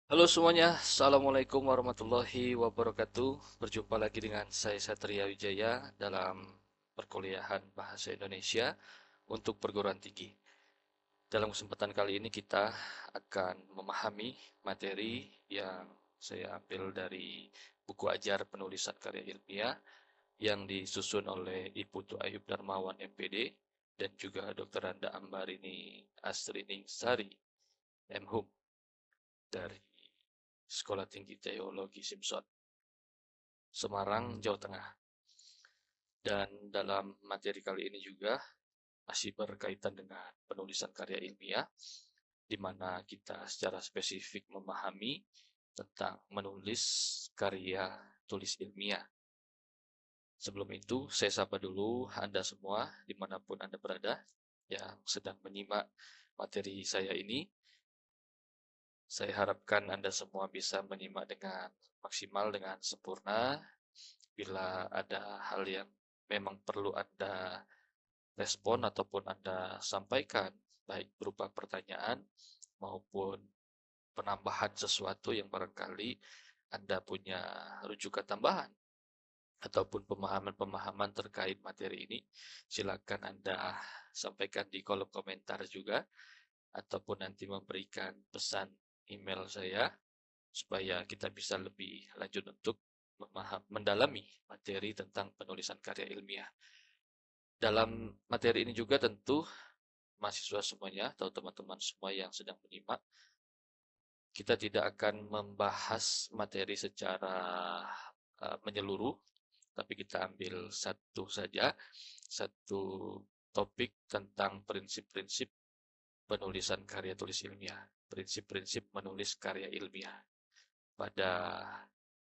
Halo semuanya, Assalamualaikum warahmatullahi wabarakatuh. Berjumpa lagi dengan saya Satria Wijaya dalam perkuliahan Bahasa Indonesia untuk perguruan tinggi. Dalam kesempatan kali ini kita akan memahami materi yang saya ambil dari buku ajar penulisan karya ilmiah yang disusun oleh Iputu Ayub Darmawan MPD dan juga Dr. Anda Ambarini Astriningsari MHum dari Sekolah Tinggi Teologi Simpson, Semarang, Jawa Tengah. Dan dalam materi kali ini juga masih berkaitan dengan penulisan karya ilmiah, di mana kita secara spesifik memahami tentang menulis karya tulis ilmiah. Sebelum itu, saya sapa dulu Anda semua, dimanapun Anda berada, yang sedang menyimak materi saya ini. Saya harapkan Anda semua bisa menyimak dengan maksimal, dengan sempurna. Bila ada hal yang memang perlu Anda respon ataupun Anda sampaikan, baik berupa pertanyaan maupun penambahan sesuatu yang barangkali Anda punya rujukan tambahan ataupun pemahaman-pemahaman terkait materi ini, silakan Anda sampaikan di kolom komentar juga ataupun nanti memberikan pesan email saya supaya kita bisa lebih lanjut untuk mendalami materi tentang penulisan karya ilmiah. Dalam materi ini juga tentu mahasiswa semuanya atau teman-teman semua yang sedang menyimak, kita tidak akan membahas materi secara menyeluruh, tapi kita ambil satu saja, satu topik tentang prinsip-prinsip penulisan karya tulis ilmiah, prinsip-prinsip menulis karya ilmiah pada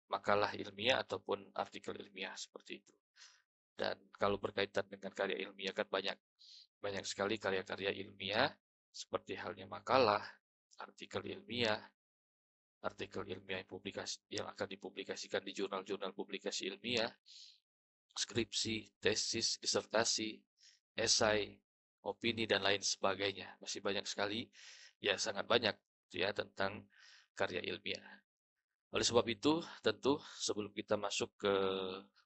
makalah ilmiah ataupun artikel ilmiah seperti itu. Dan kalau berkaitan dengan karya ilmiah kan banyak banyak sekali karya-karya ilmiah seperti halnya makalah, artikel ilmiah, artikel ilmiah yang akan dipublikasikan di jurnal-jurnal publikasi ilmiah, skripsi, tesis, disertasi, esai, opini dan lain sebagainya. Masih banyak sekali, ya sangat banyak ya tentang karya ilmiah. Oleh sebab itu, tentu sebelum kita masuk ke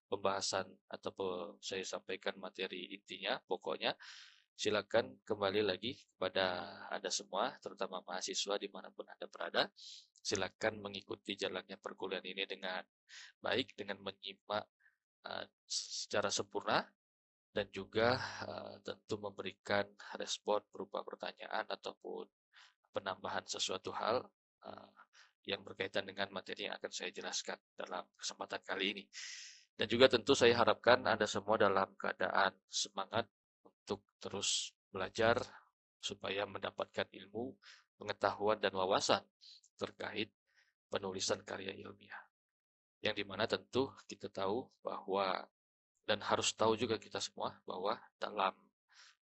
pembahasan atau saya sampaikan materi intinya, pokoknya silakan kembali lagi kepada Anda semua, terutama mahasiswa dimanapun Anda berada. Silakan mengikuti jalannya perkuliahan ini dengan baik, dengan menyimak secara sempurna dan juga tentu memberikan respon berupa pertanyaan ataupun penambahan sesuatu hal uh, yang berkaitan dengan materi yang akan saya jelaskan dalam kesempatan kali ini. Dan juga tentu saya harapkan Anda semua dalam keadaan semangat untuk terus belajar supaya mendapatkan ilmu, pengetahuan, dan wawasan terkait penulisan karya ilmiah. Yang dimana tentu kita tahu bahwa, dan harus tahu juga kita semua, bahwa dalam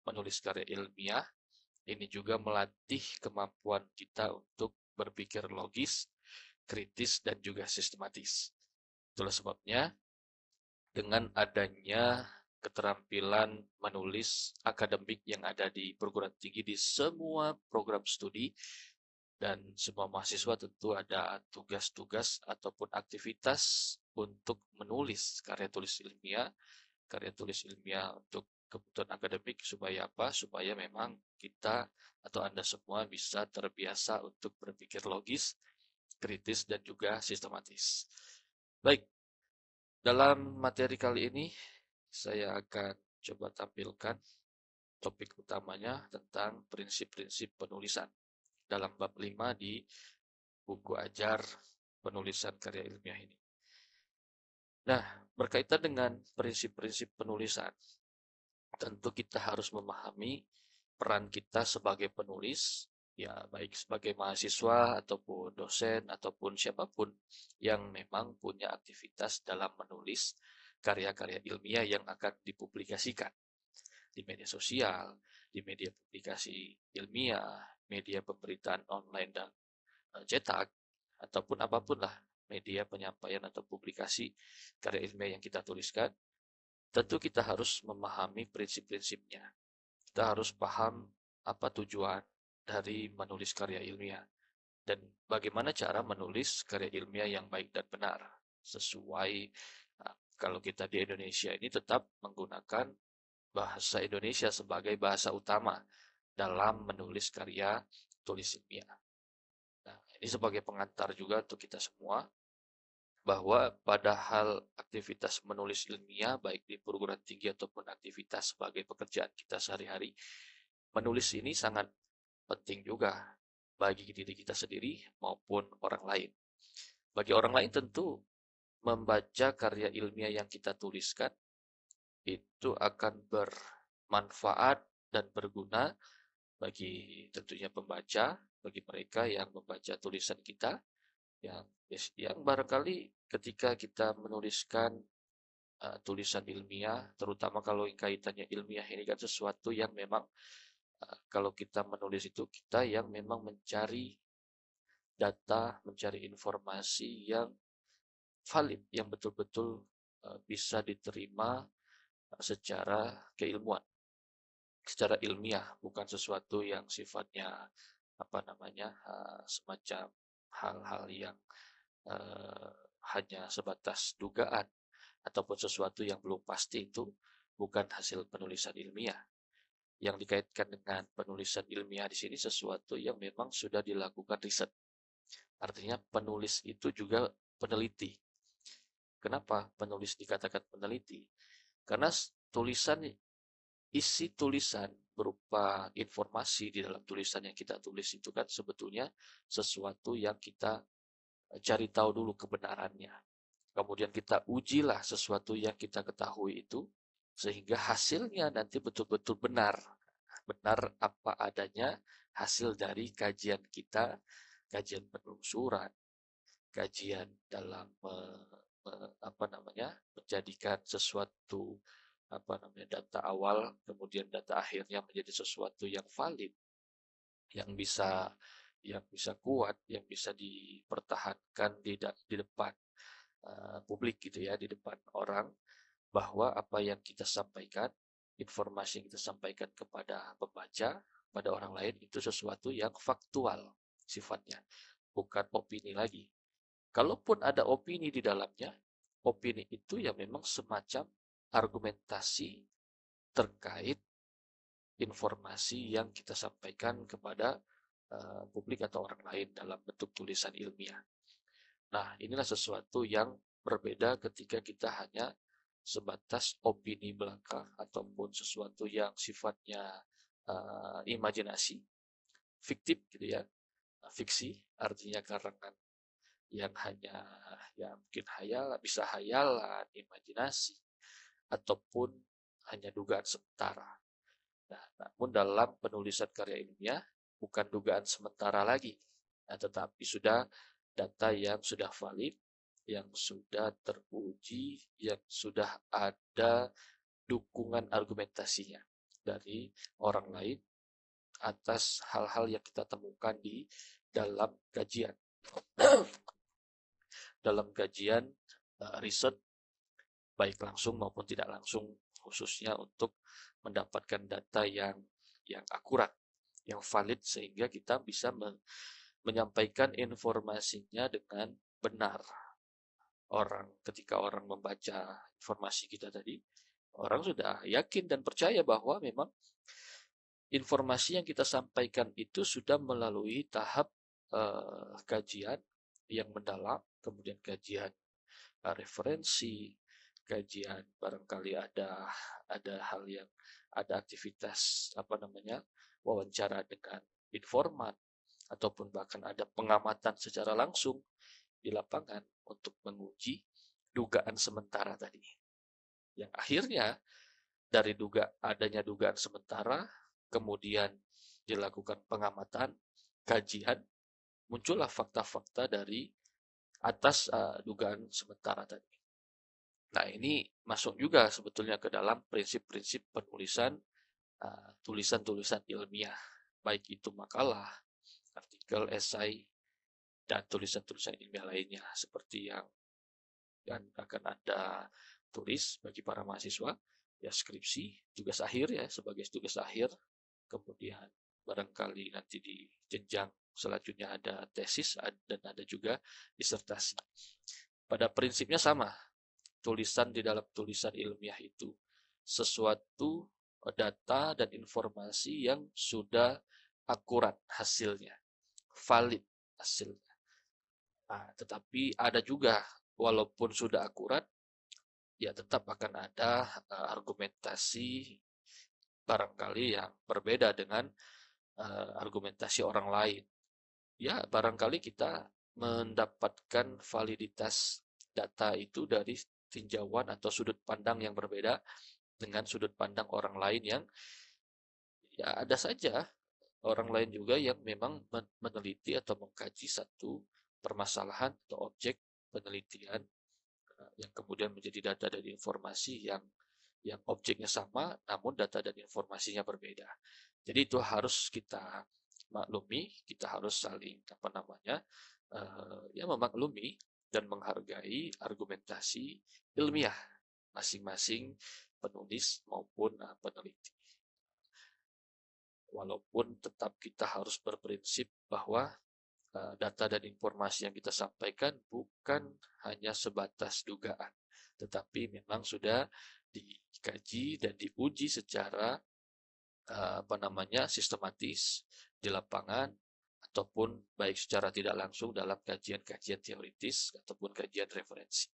menulis karya ilmiah, ini juga melatih kemampuan kita untuk berpikir logis, kritis, dan juga sistematis. Itulah sebabnya dengan adanya keterampilan menulis akademik yang ada di perguruan tinggi di semua program studi dan semua mahasiswa tentu ada tugas-tugas ataupun aktivitas untuk menulis karya tulis ilmiah untuk kebutuhan akademik supaya apa? Supaya memang kita atau Anda semua bisa terbiasa untuk berpikir logis, kritis, dan juga sistematis. Baik, dalam materi kali ini saya akan coba tampilkan topik utamanya tentang prinsip-prinsip penulisan dalam bab 5 di buku ajar penulisan karya ilmiah ini. Nah, berkaitan dengan prinsip-prinsip penulisan, tentu kita harus memahami peran kita sebagai penulis, ya baik sebagai mahasiswa ataupun dosen ataupun siapapun yang memang punya aktivitas dalam menulis karya-karya ilmiah yang akan dipublikasikan di media sosial, di media publikasi ilmiah, media pemberitaan online dan cetak, ataupun apapun lah media penyampaian atau publikasi karya ilmiah yang kita tuliskan, tentu kita harus memahami prinsip-prinsipnya. Kita harus paham apa tujuan dari menulis karya ilmiah. dan bagaimana cara menulis karya ilmiah yang baik dan benar sesuai. Kalau kita di Indonesia ini tetap menggunakan bahasa Indonesia sebagai bahasa utama dalam menulis karya tulis ilmiah. Nah, ini sebagai pengantar juga untuk kita semua bahwa pada hal aktivitas menulis ilmiah baik di perguruan tinggi ataupun aktivitas sebagai pekerjaan kita sehari-hari, menulis ini sangat penting juga bagi diri kita sendiri maupun orang lain. Bagi orang lain tentu membaca karya ilmiah yang kita tuliskan itu akan bermanfaat dan berguna bagi tentunya pembaca, bagi mereka yang membaca tulisan kita, yang barangkali ketika kita menuliskan tulisan ilmiah, terutama kalau kaitannya ilmiah ini kan sesuatu yang memang kalau kita menulis itu kita yang memang mencari data, mencari informasi yang valid, yang betul-betul bisa diterima secara keilmuan, secara ilmiah, bukan sesuatu yang sifatnya semacam hal-hal yang uh, hanya sebatas dugaan ataupun sesuatu yang belum pasti. Itu bukan hasil penulisan ilmiah. Yang dikaitkan dengan penulisan ilmiah di sini sesuatu yang memang sudah dilakukan riset. Artinya penulis itu juga peneliti. Kenapa penulis dikatakan peneliti? Karena isi tulisan berupa informasi di dalam tulisan yang kita tulis itu kan sebetulnya sesuatu yang kita cari tahu dulu kebenarannya. Kemudian kita ujilah sesuatu yang kita ketahui itu sehingga hasilnya nanti betul-betul benar. Benar apa adanya hasil dari kajian kita, kajian penelusuran, kajian dalam menjadikan sesuatu data awal kemudian data akhirnya menjadi sesuatu yang valid, yang bisa kuat, yang bisa dipertahankan di depan publik gitu ya, di depan orang, bahwa apa yang kita sampaikan, informasi yang kita sampaikan kepada pembaca, pada orang lain itu sesuatu yang faktual sifatnya, bukan opini lagi. Kalaupun ada opini di dalamnya, opini itu ya memang semacam argumentasi terkait informasi yang kita sampaikan kepada publik atau orang lain dalam bentuk tulisan ilmiah. Nah, inilah sesuatu yang berbeda ketika kita hanya sebatas opini belaka ataupun sesuatu yang sifatnya imajinasi, fiktif gitu ya, fiksi, artinya karangan yang hanya ya mungkin bisa hayalan, imajinasi, ataupun hanya dugaan sementara. Nah, namun dalam penulisan karya ilmiah bukan dugaan sementara lagi, tetapi sudah data yang sudah valid, yang sudah teruji, yang sudah ada dukungan argumentasinya dari orang lain atas hal-hal yang kita temukan di dalam kajian. Dalam kajian riset baik langsung maupun tidak langsung, khususnya untuk mendapatkan data yang akurat, yang valid, sehingga kita bisa menyampaikan informasinya dengan benar. Ketika orang membaca informasi kita tadi, orang sudah yakin dan percaya bahwa memang informasi yang kita sampaikan itu sudah melalui tahap kajian yang mendalam, kemudian kajian referensi, kajian barangkali ada hal yang ada aktivitas wawancara dengan informan, ataupun bahkan ada pengamatan secara langsung di lapangan untuk menguji dugaan sementara tadi, yang akhirnya dari adanya dugaan sementara kemudian dilakukan pengamatan, kajian, muncullah fakta-fakta dari atas dugaan sementara tadi. Nah, ini masuk juga sebetulnya ke dalam prinsip-prinsip penulisan tulisan-tulisan ilmiah, baik itu makalah, artikel, esai, dan tulisan-tulisan ilmiah lainnya, seperti yang akan Anda tulis bagi para mahasiswa, ya skripsi, tugas akhir ya, sebagai tugas akhir, kemudian barangkali nanti di jenjang selanjutnya ada tesis, dan ada juga disertasi. Pada prinsipnya sama, tulisan di dalam tulisan ilmiah itu sesuatu data dan informasi yang sudah akurat hasilnya, valid hasilnya. Nah, tetapi ada juga, walaupun sudah akurat, ya tetap akan ada argumentasi barangkali yang berbeda dengan argumentasi orang lain. Ya, barangkali kita mendapatkan validitas data itu dari tinjauan atau sudut pandang yang berbeda dengan sudut pandang orang lain yang ya ada saja orang lain juga yang memang meneliti atau mengkaji satu permasalahan atau objek penelitian yang kemudian menjadi data dan informasi yang objeknya sama namun data dan informasinya berbeda. Jadi itu harus kita maklumi, kita harus saling ya memaklumi dan menghargai argumentasi ilmiah masing-masing penulis maupun peneliti. Walaupun tetap kita harus berprinsip bahwa data dan informasi yang kita sampaikan bukan hanya sebatas dugaan, tetapi memang sudah dikaji dan diuji secara sistematis di lapangan ataupun baik secara tidak langsung dalam kajian-kajian teoritis ataupun kajian referensi.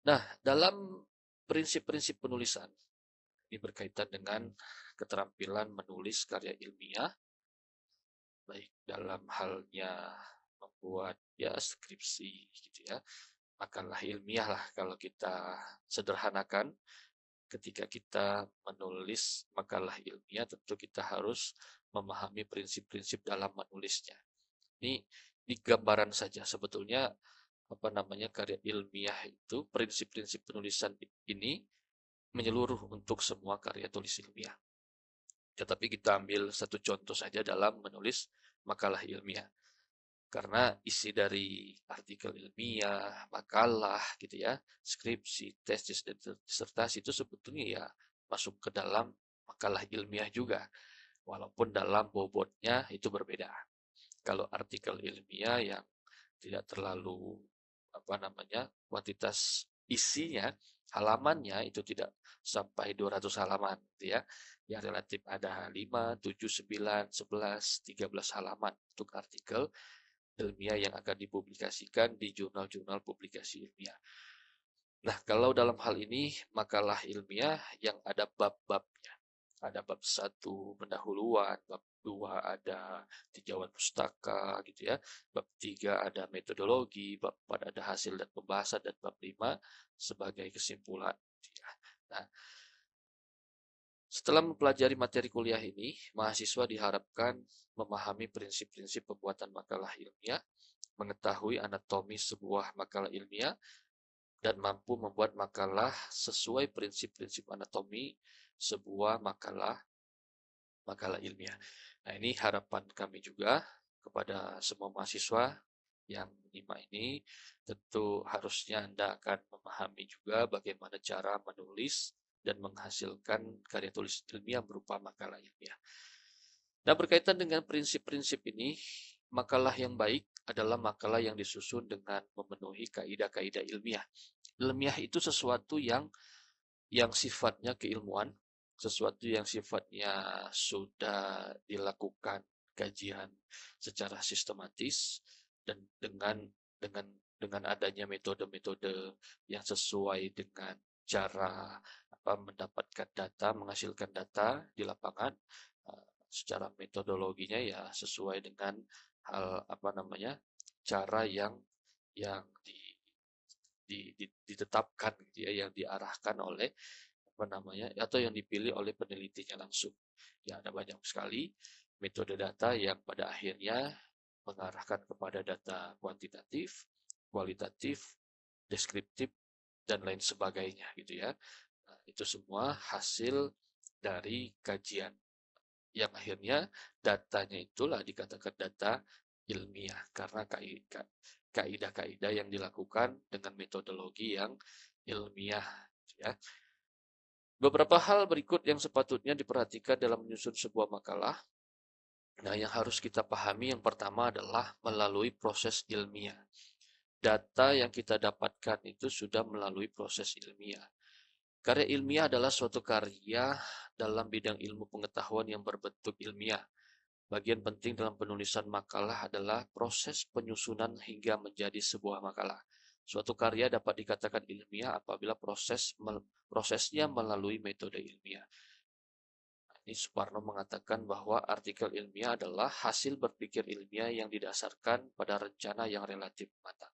Nah, dalam prinsip-prinsip penulisan ini berkaitan dengan keterampilan menulis karya ilmiah, baik dalam halnya membuat ya skripsi gitu ya, makalah ilmiah lah kalau kita sederhanakan. Ketika kita menulis makalah ilmiah, tentu kita harus memahami prinsip-prinsip dalam menulisnya. Ini di gambaran saja sebetulnya karya ilmiah itu prinsip-prinsip penulisan ini menyeluruh untuk semua karya tulis ilmiah. Tetapi kita ambil satu contoh saja dalam menulis makalah ilmiah. Karena isi dari artikel ilmiah, makalah gitu ya, skripsi, tesis, dan disertasi itu sebetulnya ya masuk ke dalam makalah ilmiah juga. Walaupun dalam bobotnya itu berbeda. Kalau artikel ilmiah yang tidak terlalu kuantitas isinya, halamannya itu tidak sampai 200 halaman gitu ya. Yang relatif ada 5, 7, 9, 11, 13 halaman untuk artikel ilmiah yang akan dipublikasikan di jurnal-jurnal publikasi ilmiah. Nah, kalau dalam hal ini makalah ilmiah yang ada bab-babnya. Ada bab 1 pendahuluan, bab 2 ada tinjauan pustaka gitu ya. Bab 3 ada metodologi, bab 4 ada hasil dan pembahasan, dan bab 5 sebagai kesimpulan gitu ya. Nah, setelah mempelajari materi kuliah ini, mahasiswa diharapkan memahami prinsip-prinsip pembuatan makalah ilmiah, mengetahui anatomi sebuah makalah ilmiah, dan mampu membuat makalah sesuai prinsip-prinsip anatomi sebuah makalah ilmiah. Nah, ini harapan kami juga kepada semua mahasiswa yang menyimak ini. Tentu harusnya Anda akan memahami juga bagaimana cara menulis dan menghasilkan karya tulis ilmiah berupa makalah ilmiah. Nah, berkaitan dengan prinsip-prinsip ini, makalah yang baik adalah makalah yang disusun dengan memenuhi kaidah-kaidah ilmiah. Ilmiah itu sesuatu yang sifatnya keilmuan, sesuatu yang sifatnya sudah dilakukan kajian secara sistematis dan dengan adanya metode-metode yang sesuai dengan cara mendapatkan data, menghasilkan data di lapangan. Secara metodologinya ya sesuai dengan hal cara yang ditetapkan gitu ya, yang diarahkan oleh atau yang dipilih oleh penelitinya langsung. Ya, ada banyak sekali metode data yang pada akhirnya mengarahkan kepada data kuantitatif, kualitatif, deskriptif, dan lain sebagainya gitu ya. Nah, itu semua hasil dari kajian yang akhirnya datanya itulah dikatakan data ilmiah karena kaidah-kaidah yang dilakukan dengan metodologi yang ilmiah ya. Beberapa hal berikut yang sepatutnya diperhatikan dalam menyusun sebuah makalah. Nah, yang harus kita pahami yang pertama adalah melalui proses ilmiah. Data yang kita dapatkan itu sudah melalui proses ilmiah. Karya ilmiah adalah suatu karya dalam bidang ilmu pengetahuan yang berbentuk ilmiah. Bagian penting dalam penulisan makalah adalah proses penyusunan hingga menjadi sebuah makalah. Suatu karya dapat dikatakan ilmiah apabila prosesnya melalui metode ilmiah. Ini Suparno mengatakan bahwa artikel ilmiah adalah hasil berpikir ilmiah yang didasarkan pada rencana yang relatif matang.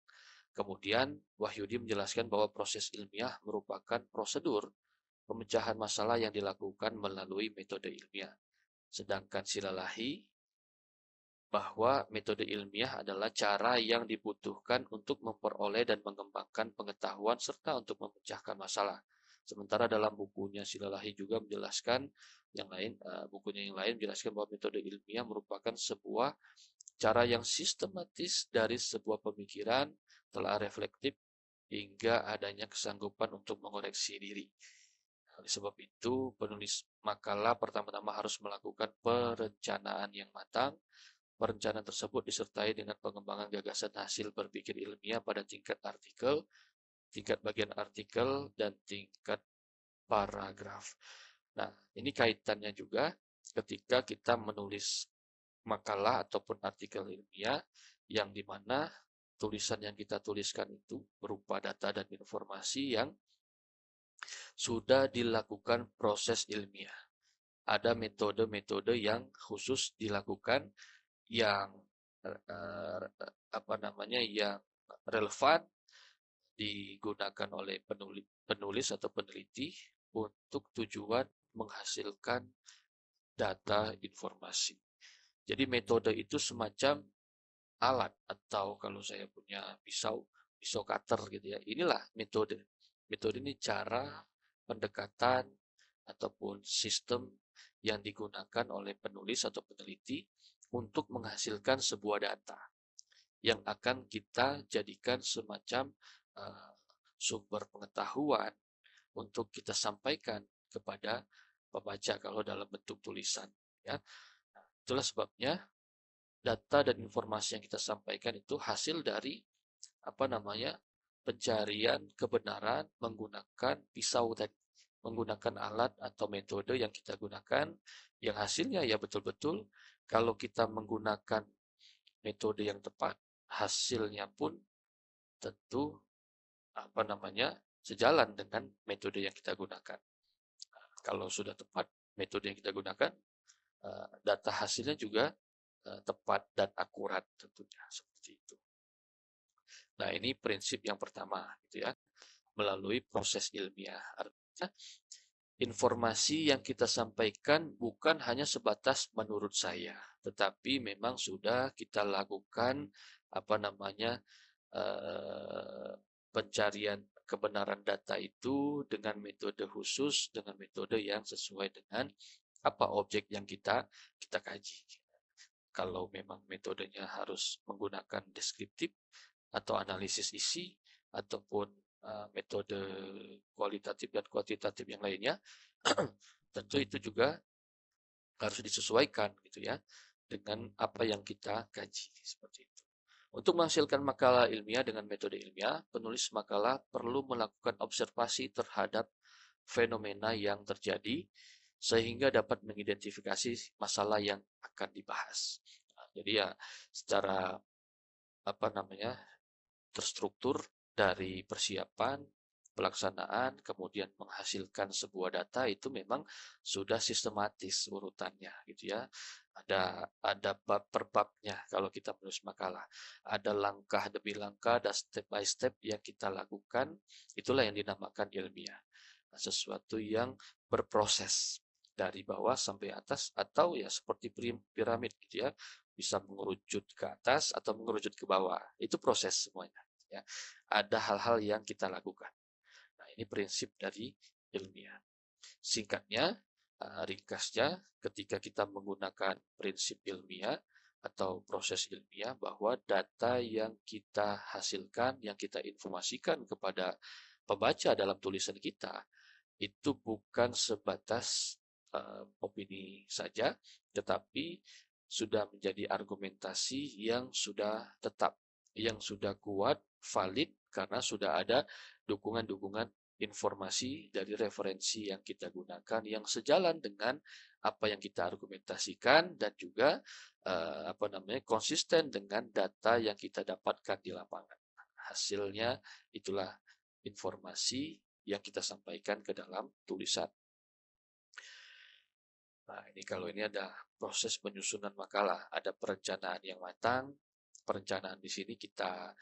Kemudian Wahyudi menjelaskan bahwa proses ilmiah merupakan prosedur pemecahan masalah yang dilakukan melalui metode ilmiah. Sedangkan Silalahi bahwa metode ilmiah adalah cara yang dibutuhkan untuk memperoleh dan mengembangkan pengetahuan serta untuk memecahkan masalah. Sementara dalam bukunya Silalahi juga menjelaskan bukunya yang lain menjelaskan bahwa metode ilmiah merupakan sebuah cara yang sistematis dari sebuah pemikiran telah reflektif hingga adanya kesanggupan untuk mengoreksi diri. Oleh sebab itu, penulis makalah pertama-tama harus melakukan perencanaan yang matang. Perencanaan tersebut disertai dengan pengembangan gagasan hasil berpikir ilmiah pada tingkat artikel, tingkat bagian artikel, dan tingkat paragraf. Nah, ini kaitannya juga ketika kita menulis makalah ataupun artikel ilmiah yang dimana tulisan yang kita tuliskan itu berupa data dan informasi yang sudah dilakukan proses ilmiah. Ada metode-metode yang khusus dilakukan yang yang relevan digunakan oleh penulis atau peneliti untuk tujuan menghasilkan data informasi. Jadi metode itu semacam alat atau kalau saya punya pisau cutter gitu ya. Inilah metode. Metode ini cara pendekatan ataupun sistem yang digunakan oleh penulis atau peneliti untuk menghasilkan sebuah data yang akan kita jadikan semacam uh, sumber pengetahuan untuk kita sampaikan kepada pembaca kalau dalam bentuk tulisan ya. Nah, itulah sebabnya data dan informasi yang kita sampaikan itu hasil dari pencarian kebenaran menggunakan pisau tadi, menggunakan alat atau metode yang kita gunakan, yang hasilnya ya betul-betul kalau kita menggunakan metode yang tepat, hasilnya pun tentu sejalan dengan metode yang kita gunakan. Kalau sudah tepat metode yang kita gunakan, data hasilnya juga tepat dan akurat tentunya seperti itu. Nah, ini prinsip yang pertama gitu ya, melalui proses ilmiah. Artinya informasi yang kita sampaikan bukan hanya sebatas menurut saya, tetapi memang sudah kita lakukan pencarian kebenaran data itu dengan metode khusus, dengan metode yang sesuai dengan objek yang kita kaji. Kalau memang metodenya harus menggunakan deskriptif atau analisis isi ataupun metode kualitatif dan kuantitatif yang lainnya, tentu itu juga harus disesuaikan gitu ya dengan apa yang kita kaji seperti itu. Untuk menghasilkan makalah ilmiah dengan metode ilmiah, penulis makalah perlu melakukan observasi terhadap fenomena yang terjadi sehingga dapat mengidentifikasi masalah yang akan dibahas. Nah, jadi ya secara terstruktur dari persiapan, pelaksanaan, kemudian menghasilkan sebuah data itu memang sudah sistematis urutannya gitu ya. Ada bab per babnya kalau kita menulis makalah. Ada langkah demi langkah, ada step by step yang kita lakukan, itulah yang dinamakan ilmiah. Nah, sesuatu yang berproses dari bawah sampai atas atau ya seperti piramid gitu ya, bisa mengerucut ke atas atau mengerucut ke bawah. Itu proses semuanya ya. Ada hal-hal yang kita lakukan. Nah, ini prinsip dari ilmiah. Singkatnya, ringkasnya, ketika kita menggunakan prinsip ilmiah atau proses ilmiah, bahwa data yang kita hasilkan, yang kita informasikan kepada pembaca dalam tulisan kita, itu bukan sebatas opini saja, tetapi sudah menjadi argumentasi yang sudah tetap, yang sudah kuat, valid, karena sudah ada dukungan-dukungan informasi dari referensi yang kita gunakan yang sejalan dengan apa yang kita argumentasikan dan juga konsisten dengan data yang kita dapatkan di lapangan. Hasilnya itulah informasi yang kita sampaikan ke dalam tulisan. Nah, ini kalau ini ada proses penyusunan makalah, ada perencanaan yang matang. Perencanaan di sini kita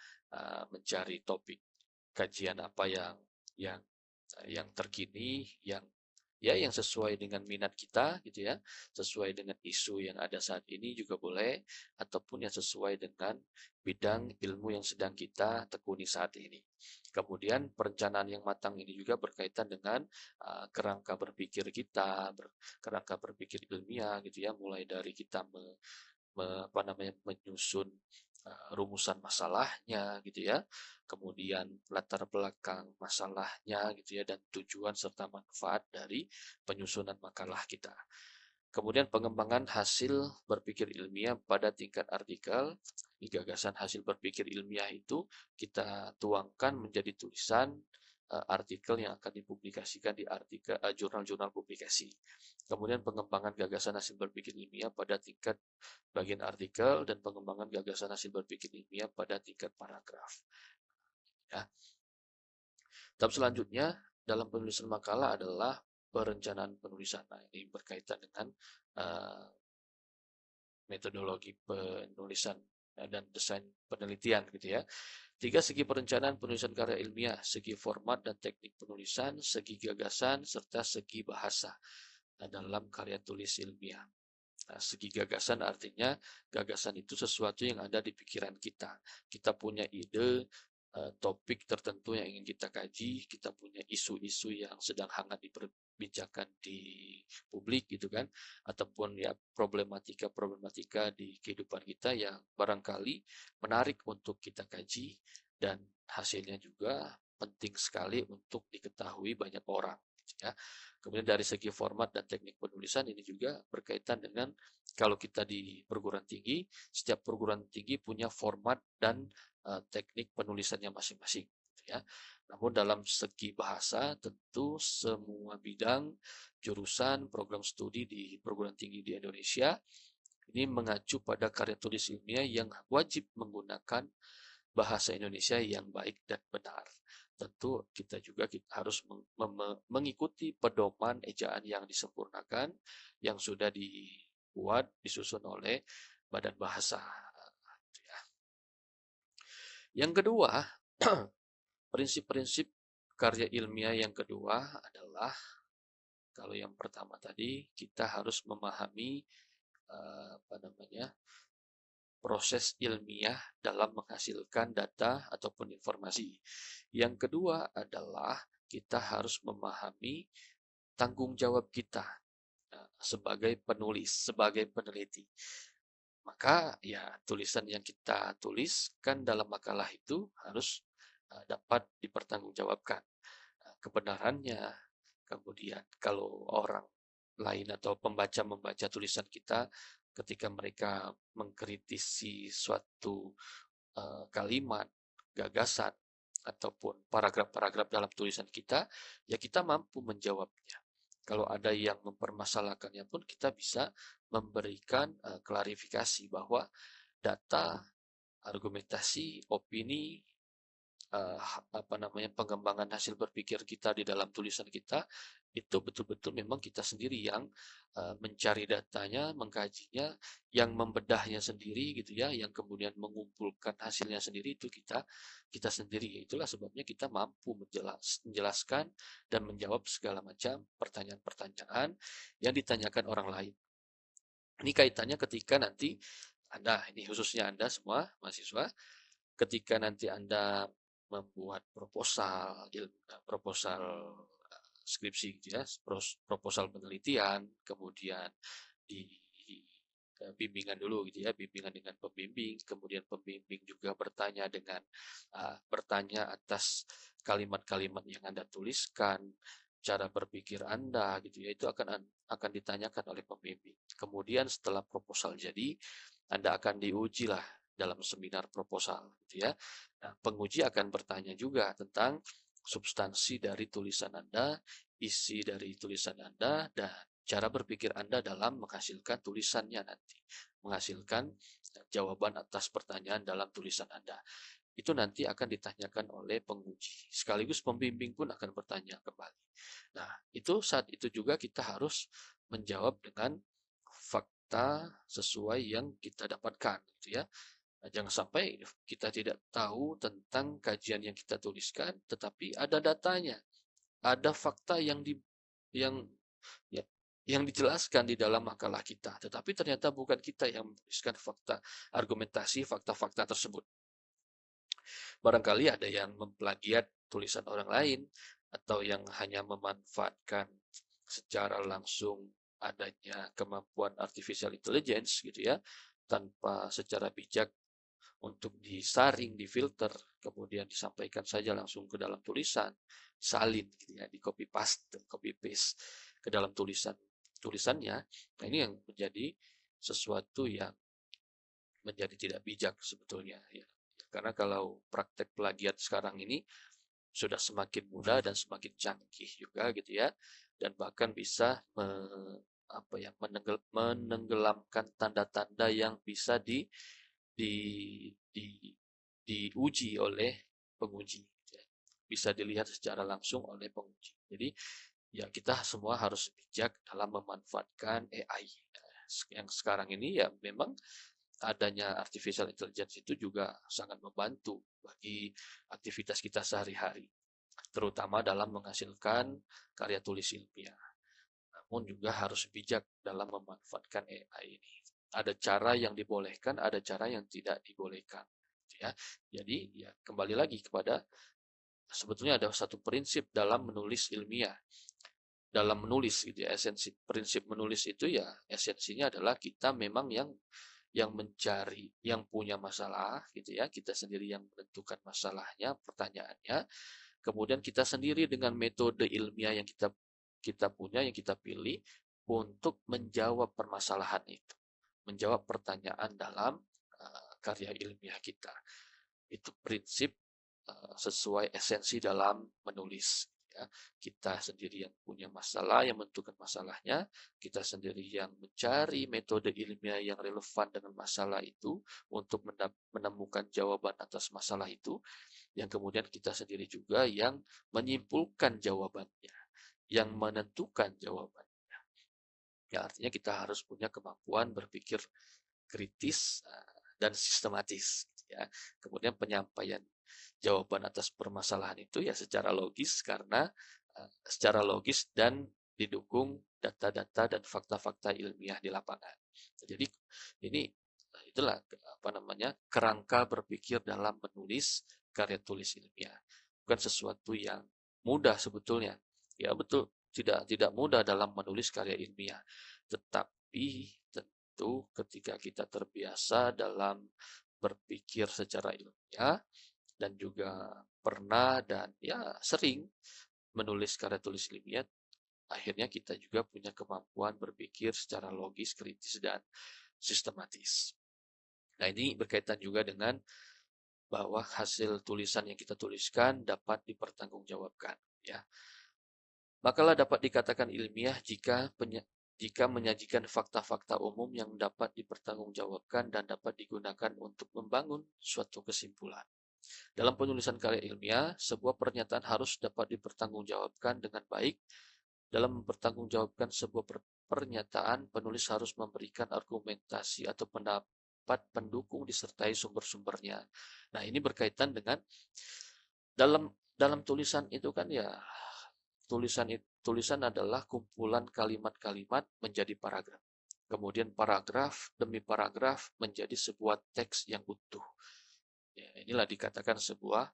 mencari topik kajian apa yang terkini, yang sesuai dengan minat kita gitu ya, sesuai dengan isu yang ada saat ini juga boleh, ataupun yang sesuai dengan bidang ilmu yang sedang kita tekuni saat ini. Kemudian perencanaan yang matang ini juga berkaitan dengan kerangka berpikir kita, kerangka berpikir ilmiah gitu ya, mulai dari kita menyusun rumusan masalahnya gitu ya, kemudian latar belakang masalahnya gitu ya, dan tujuan serta manfaat dari penyusunan makalah kita. Kemudian pengembangan hasil berpikir ilmiah pada tingkat artikel. Di gagasan hasil berpikir ilmiah itu kita tuangkan menjadi tulisan artikel yang akan dipublikasikan di artikel jurnal-jurnal publikasi. Kemudian pengembangan gagasan hasil berpikir ilmiah pada tingkat bagian artikel dan pengembangan gagasan hasil berpikir ilmiah pada tingkat paragraf. Ya. Tahap selanjutnya dalam penulisan makalah adalah perencanaan penulisan. Nah, ini berkaitan dengan metodologi penulisan dan desain penelitian gitu ya. 3 segi perencanaan penulisan karya ilmiah, segi format dan teknik penulisan, segi gagasan, serta segi bahasa dalam karya tulis ilmiah. Nah, segi gagasan artinya gagasan itu sesuatu yang ada di pikiran kita. Kita punya ide, topik tertentu yang ingin kita kaji, kita punya isu-isu yang sedang hangat diperbincangkan di publik gitu kan, ataupun ya problematika-problematika di kehidupan kita yang barangkali menarik untuk kita kaji dan hasilnya juga penting sekali untuk diketahui banyak orang ya. Kemudian dari segi format dan teknik penulisan ini juga berkaitan dengan kalau kita di perguruan tinggi, setiap perguruan tinggi punya format dan teknik penulisannya masing-masing ya. Namun dalam segi bahasa tentu semua bidang, jurusan, program studi di perguruan tinggi di Indonesia ini mengacu pada karya tulis ilmiah yang wajib menggunakan bahasa Indonesia yang baik dan benar. Tentu kita harus mengikuti pedoman ejaan yang disempurnakan yang sudah dibuat, disusun oleh Badan Bahasa. Yang kedua, prinsip-prinsip karya ilmiah yang kedua adalah, kalau yang pertama tadi kita harus memahami proses ilmiah dalam menghasilkan data ataupun informasi. Yang kedua adalah kita harus memahami tanggung jawab kita sebagai penulis, sebagai peneliti. Maka ya tulisan yang kita tuliskan dalam makalah itu harus dapat dipertanggungjawabkan. Kebenarannya, kemudian kalau orang lain atau pembaca membaca tulisan kita, ketika mereka mengkritisi suatu kalimat, gagasan, ataupun paragraf-paragraf dalam tulisan kita, ya kita mampu menjawabnya. Kalau ada yang mempermasalahkannya pun kita bisa memberikan klarifikasi bahwa data, argumentasi, opini, pengembangan hasil berpikir kita di dalam tulisan kita itu betul-betul memang kita sendiri yang mencari datanya, mengkajinya, yang membedahnya sendiri gitu ya, yang kemudian mengumpulkan hasilnya sendiri itu kita sendiri. Itulah sebabnya kita mampu menjelaskan dan menjawab segala macam pertanyaan-pertanyaan yang ditanyakan orang lain. Ini kaitannya ketika nanti Anda, ini khususnya Anda semua mahasiswa, ketika nanti Anda membuat proposal skripsi gitu ya, proposal penelitian, kemudian di bimbingan dulu gitu ya, bimbingan dengan pembimbing, kemudian pembimbing juga bertanya atas kalimat-kalimat yang Anda tuliskan, cara berpikir Anda gitu ya, itu akan akan ditanyakan oleh pembimbing. Kemudian setelah proposal jadi, Anda akan diuji lah dalam seminar proposal, gitu ya. Nah, penguji akan bertanya juga tentang substansi dari tulisan Anda, isi dari tulisan Anda, dan cara berpikir Anda dalam menghasilkan tulisannya nanti, menghasilkan jawaban atas pertanyaan dalam tulisan Anda. Itu nanti akan ditanyakan oleh penguji. Sekaligus pembimbing pun akan bertanya kembali. Nah, itu saat itu juga kita harus menjawab dengan fakta sesuai yang kita dapatkan, gitu ya. Nah, jangan sampai kita tidak tahu tentang kajian yang kita tuliskan, tetapi ada datanya, ada fakta yang ya, yang dijelaskan di dalam makalah kita, tetapi ternyata bukan kita yang menuliskan fakta, argumentasi fakta-fakta tersebut. Barangkali ada yang memplagiat tulisan orang lain atau yang hanya memanfaatkan secara langsung adanya kemampuan artificial intelligence gitu ya, tanpa secara bijak untuk disaring, difilter, kemudian disampaikan saja langsung ke dalam tulisan, salin gitu ya, di copy paste ke dalam tulisannya. Nah, ini yang menjadi sesuatu yang menjadi tidak bijak sebetulnya ya. Karena kalau praktek plagiat sekarang ini sudah semakin mudah dan semakin canggih juga gitu ya, dan bahkan bisa menenggelamkan tanda-tanda yang bisa di, di diuji oleh penguji, gitu ya. Bisa dilihat secara langsung oleh penguji. Jadi ya kita semua harus bijak dalam memanfaatkan AI. Yang sekarang ini ya memang adanya artificial intelligence itu juga sangat membantu bagi aktivitas kita sehari-hari, terutama dalam menghasilkan karya tulis ilmiah. Namun juga harus bijak dalam memanfaatkan AI ini. Ada cara yang dibolehkan, ada cara yang tidak dibolehkan. Ya, jadi ya kembali lagi kepada sebetulnya ada satu prinsip dalam menulis ilmiah. Dalam menulis gitu ya, esensi prinsip menulis itu ya esensinya adalah kita memang yang mencari, yang punya masalah gitu ya, kita sendiri yang menentukan masalahnya, pertanyaannya, kemudian kita sendiri dengan metode ilmiah yang kita punya, yang kita pilih untuk menjawab permasalahan itu, menjawab pertanyaan dalam karya ilmiah kita. Itu prinsip sesuai esensi dalam menulis. Ya. Kita sendiri yang punya masalah, yang menentukan masalahnya, kita sendiri yang mencari metode ilmiah yang relevan dengan masalah itu untuk menemukan jawaban atas masalah itu, yang kemudian kita sendiri juga yang menyimpulkan jawabannya, yang menentukan jawabannya. Ya, artinya kita harus punya kemampuan berpikir kritis dan sistematis. Ya. Kemudian penyampaian jawaban atas permasalahan itu ya secara logis, karena secara logis dan didukung data-data dan fakta-fakta ilmiah di lapangan. Jadi ini itulah kerangka berpikir dalam menulis karya tulis ilmiah. Bukan sesuatu yang mudah sebetulnya. Ya betul, tidak mudah dalam menulis karya ilmiah. Tetapi tentu ketika kita terbiasa dalam berpikir secara ilmiah dan juga pernah dan ya sering menulis karya tulis ilmiah, akhirnya kita juga punya kemampuan berpikir secara logis, kritis, dan sistematis. Nah, ini berkaitan juga dengan bahwa hasil tulisan yang kita tuliskan dapat dipertanggungjawabkan. Ya. Makalah dapat dikatakan ilmiah jika menyajikan fakta-fakta umum yang dapat dipertanggungjawabkan dan dapat digunakan untuk membangun suatu kesimpulan. Dalam penulisan karya ilmiah, sebuah pernyataan harus dapat dipertanggungjawabkan dengan baik. Dalam mempertanggungjawabkan sebuah pernyataan, penulis harus memberikan argumentasi atau pendapat pendukung disertai sumber-sumbernya. Nah, ini berkaitan dengan dalam tulisan itu kan ya, tulisan adalah kumpulan kalimat-kalimat menjadi paragraf. Kemudian paragraf demi paragraf menjadi sebuah teks yang utuh. Ya, inilah dikatakan sebuah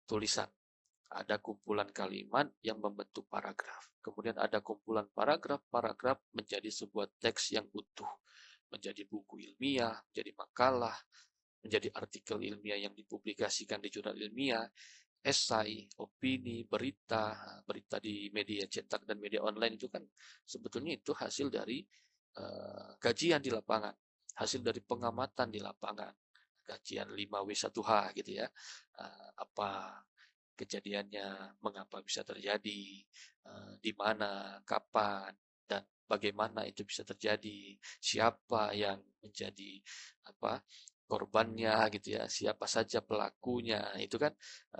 tulisan. Ada kumpulan kalimat yang membentuk paragraf. Kemudian ada kumpulan paragraf menjadi sebuah teks yang utuh. Menjadi buku ilmiah, menjadi makalah, menjadi artikel ilmiah yang dipublikasikan di jurnal ilmiah. esai, opini, berita di media cetak dan media online itu kan sebetulnya itu hasil dari kajian di lapangan, hasil dari pengamatan di lapangan, kajian 5W1H gitu ya. Apa kejadiannya, mengapa bisa terjadi, di mana, kapan, dan bagaimana itu bisa terjadi, siapa yang menjadi apa korbannya gitu ya, siapa saja pelakunya. Itu kan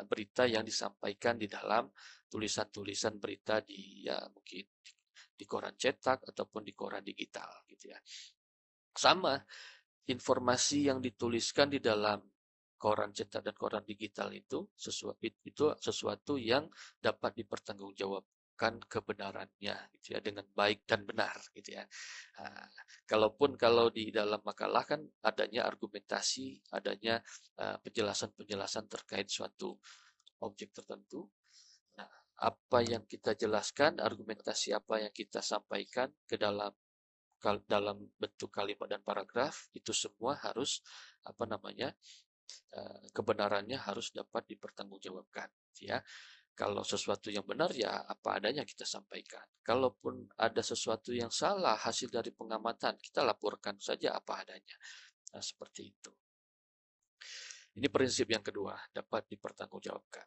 berita yang disampaikan di dalam tulisan-tulisan berita di ya mungkin di koran cetak ataupun di koran digital gitu ya. Sama informasi yang dituliskan di dalam koran cetak dan koran digital itu sesuatu yang dapat dipertanggungjawabkan kebenarannya gitu ya dengan baik dan benar gitu ya. Nah, kalau di dalam makalah kan adanya argumentasi, adanya penjelasan-penjelasan terkait suatu objek tertentu. Nah, apa yang kita jelaskan, argumentasi apa yang kita sampaikan ke dalam bentuk kalimat dan paragraf itu semua harus apa namanya kebenarannya harus dapat dipertanggungjawabkan ya. Kalau sesuatu yang benar ya apa adanya kita sampaikan. Kalaupun ada sesuatu yang salah hasil dari pengamatan kita laporkan saja apa adanya. Nah, seperti itu. Ini prinsip yang kedua, dapat dipertanggungjawabkan.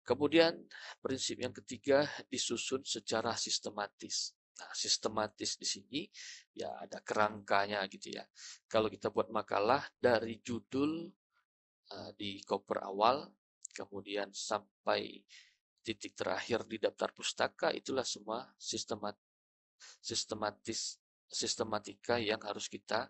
Kemudian prinsip yang ketiga disusun secara sistematis. Nah, sistematis di sini ya ada kerangkanya gitu ya. Kalau kita buat makalah dari judul di cover awal, kemudian sampai titik terakhir di daftar pustaka, itulah semua sistematika yang harus kita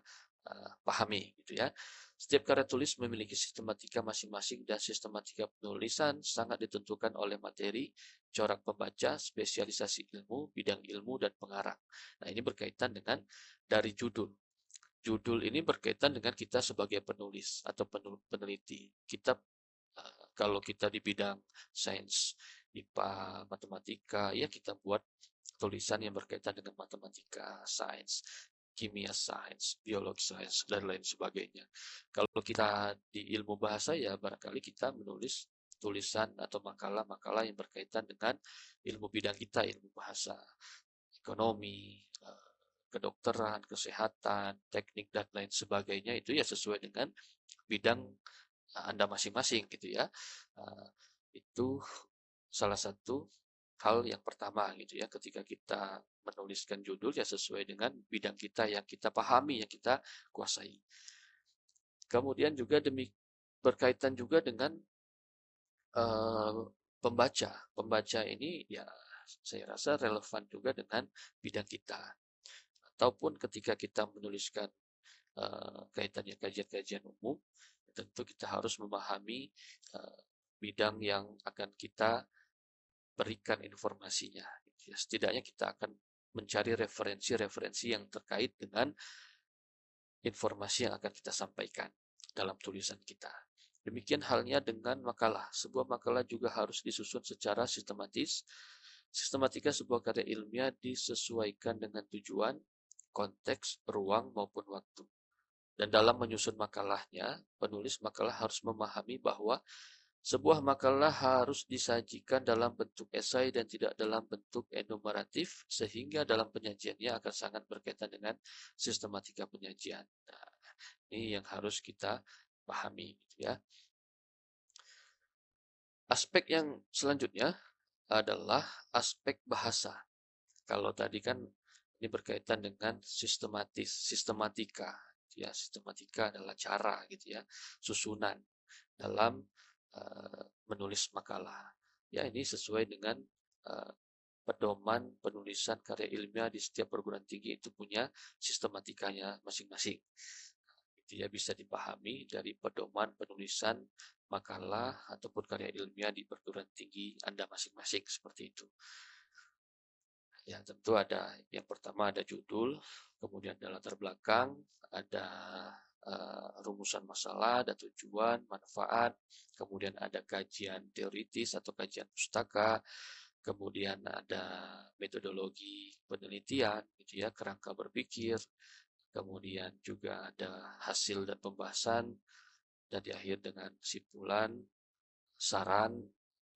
pahami gitu ya. Setiap karya tulis memiliki sistematika masing-masing dan sistematika penulisan sangat ditentukan oleh materi, corak pembaca, spesialisasi ilmu, bidang ilmu, dan pengarang. Nah, ini berkaitan dengan dari judul. Judul ini berkaitan dengan kita sebagai penulis atau peneliti. Kita kalau kita di bidang sains, IPA, matematika, ya kita buat tulisan yang berkaitan dengan matematika, sains, kimia sains, biologi sains, dan lain sebagainya. Kalau kita di ilmu bahasa ya barangkali kita menulis tulisan atau makalah-makalah yang berkaitan dengan ilmu bidang kita, ilmu bahasa, ekonomi, kedokteran, kesehatan, teknik, dan lain sebagainya itu ya sesuai dengan bidang Anda masing-masing gitu ya. Itu salah satu hal yang pertama gitu ya ketika kita menuliskan judul ya sesuai dengan bidang kita yang kita pahami, yang kita kuasai. Kemudian juga berkaitan juga dengan pembaca. Pembaca ini ya saya rasa relevan juga dengan bidang kita. Ataupun ketika kita menuliskan kaitannya kajian-kajian umum, tentu kita harus memahami bidang yang akan kita berikan informasinya. Setidaknya kita akan mencari referensi-referensi yang terkait dengan informasi yang akan kita sampaikan dalam tulisan kita. Demikian halnya dengan makalah. Sebuah makalah juga harus disusun secara sistematis. Sistematika sebuah karya ilmiah disesuaikan dengan tujuan, konteks, ruang, maupun waktu. Dan dalam menyusun makalahnya, penulis makalah harus memahami bahwa sebuah makalah harus disajikan dalam bentuk esai dan tidak dalam bentuk enumeratif, sehingga dalam penyajiannya akan sangat berkaitan dengan sistematika penyajian. Nah, ini yang harus kita pahami, gitu ya. Aspek yang selanjutnya adalah aspek bahasa. Kalau tadi kan ini berkaitan dengan sistematika. Ya, sistematika adalah cara gitu ya, susunan dalam menulis makalah. Ya, ini sesuai dengan pedoman penulisan karya ilmiah di setiap perguruan tinggi itu punya sistematikanya masing-masing. Itu ya bisa dipahami dari pedoman penulisan makalah ataupun karya ilmiah di perguruan tinggi Anda masing-masing seperti itu. Ya, tentu ada yang pertama ada judul, kemudian ada latar belakang, ada rumusan masalah, ada tujuan, manfaat, kemudian ada kajian teoritis atau kajian pustaka, kemudian ada metodologi penelitian, gitu ya, kerangka berpikir, kemudian juga ada hasil dan pembahasan, dan di akhir dengan kesimpulan saran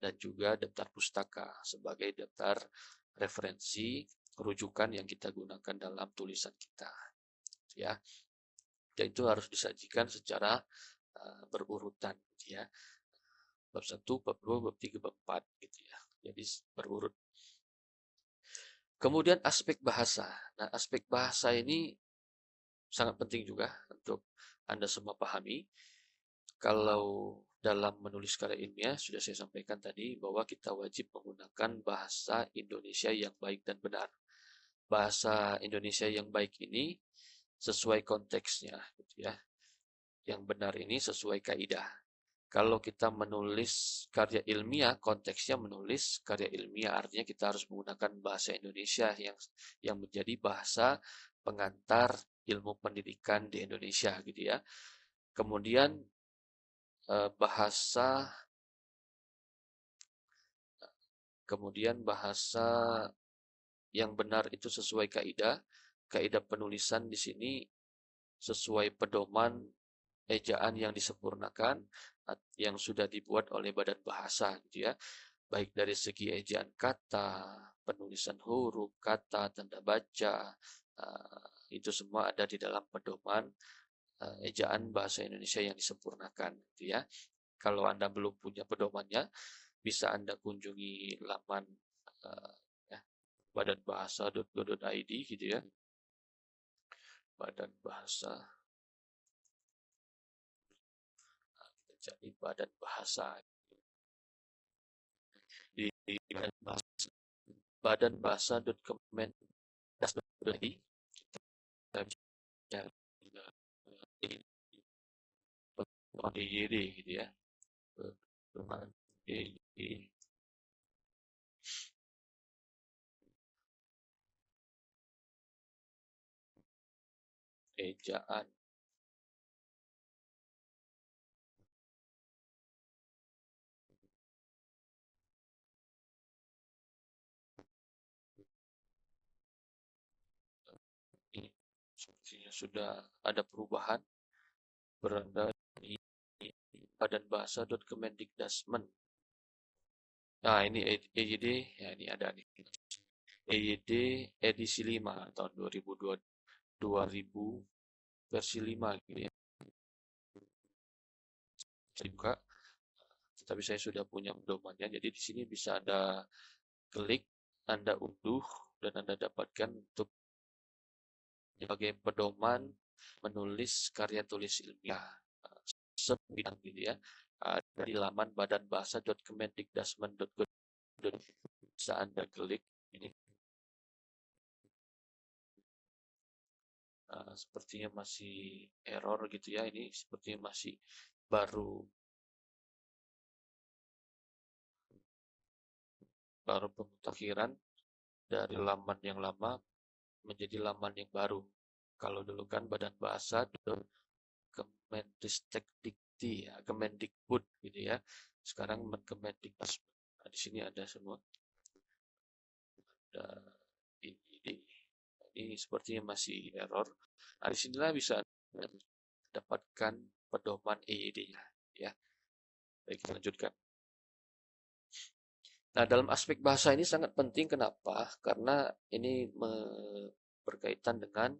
dan juga daftar pustaka sebagai daftar referensi rujukan yang kita gunakan dalam tulisan kita, ya. Dan itu harus disajikan secara berurutan, gitu ya. Bab 1, bab 2, bab 3, bab 4, gitu ya. Jadi berurut. Kemudian aspek bahasa. Nah, aspek bahasa ini sangat penting juga untuk Anda semua pahami. Kalau dalam menulis karya ilmiah, sudah saya sampaikan tadi bahwa kita wajib menggunakan bahasa Indonesia yang baik dan benar. Bahasa Indonesia yang baik ini sesuai konteksnya, gitu ya. Yang benar ini sesuai kaidah. Kalau kita menulis karya ilmiah, konteksnya menulis karya ilmiah, artinya kita harus menggunakan bahasa Indonesia yang menjadi bahasa pengantar ilmu pendidikan di Indonesia, gitu ya. Kemudian bahasa yang benar itu sesuai kaidah. Kaidah penulisan di sini sesuai pedoman ejaan yang disempurnakan yang sudah dibuat oleh Badan Bahasa, gitu ya. Baik dari segi ejaan kata, penulisan huruf, kata, tanda baca, itu semua ada di dalam pedoman ejaan bahasa Indonesia yang disempurnakan, gitu ya. Kalau Anda belum punya pedomannya, bisa Anda kunjungi laman ya, badanbahasa.go.id, gitu ya. Badan Bahasa, jadi Badan Bahasa di badanbahasa.kemendas.id, kita bisa di gitu ya. Ejaan ini sepertinya sudah ada perubahan, berada di badanbahasa.kemendikdasmen. Nah, ini EYD, ya ini ada nih. EYD edisi 5 tahun 2002, 2000 versi 5 gitu ya. Saya buka, tetapi saya sudah punya pedomannya, jadi di sini bisa Anda klik, Anda unduh, dan Anda dapatkan untuk sebagai pedoman menulis karya tulis ilmiah sebidang, gitu ya. Ada di laman badanbahasa.kemendikdasmen.go. Bisa Anda klik ini. Sepertinya masih error, gitu ya. Ini sepertinya masih baru pemutakhiran dari laman yang lama menjadi laman yang baru. Kalau dulu kan Badan Bahasa Kemendikti ya, Kemendikbud, gitu ya. Sekarang Kemendikbud. Nah, di sini ada semua. Ada ini sepertinya masih error. Nah, disinilah bisa dapatkan pedoman EYD-nya, ya. Baik, kita lanjutkan. Nah, dalam aspek bahasa ini sangat penting. Kenapa? Karena ini berkaitan dengan